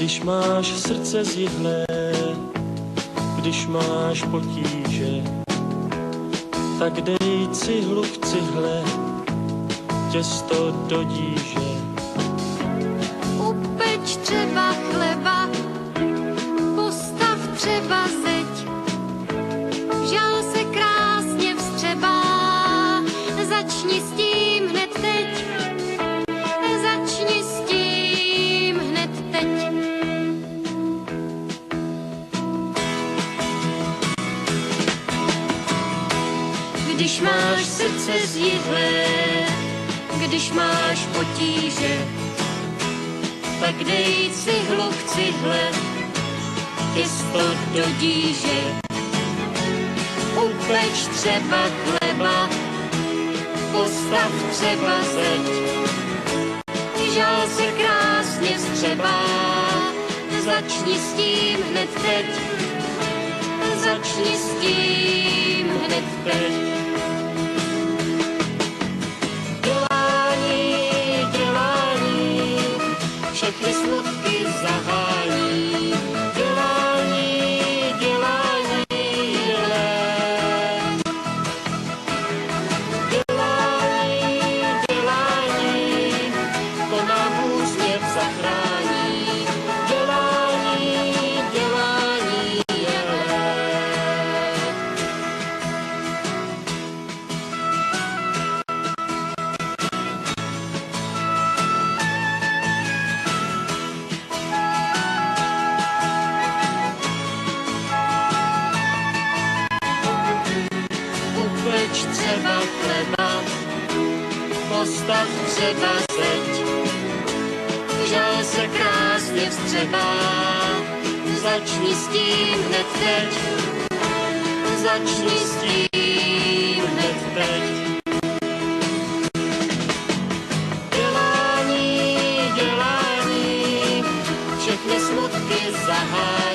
Když máš srdce zihlé, když máš potíže, tak dej cihlu k cihle, těsto do díže. Upeč třeba chleba, postav třeba zeď, žal se krásně vstřebá, začni s tím hned teď, začni s tím hned teď. Když máš srdce zjidlé, když máš potíže, tak dej cihlu k cihle, těsto do díže. Upeč třeba chleba, postav třeba zeď, žal se krásně vstřebá, začni s tím hned teď, začni s tím hned teď. Všechny smutky zahání, dělání, dělání, dělání, dělání, to nám úsměv zachrání, dělání, dělání, upeč třeba chleba, postav třeba zeď, žal se krásně vstřebá, začni s tím hned teď, začni s tím hned teď. Dělání, dělání, všechny smutky zahání.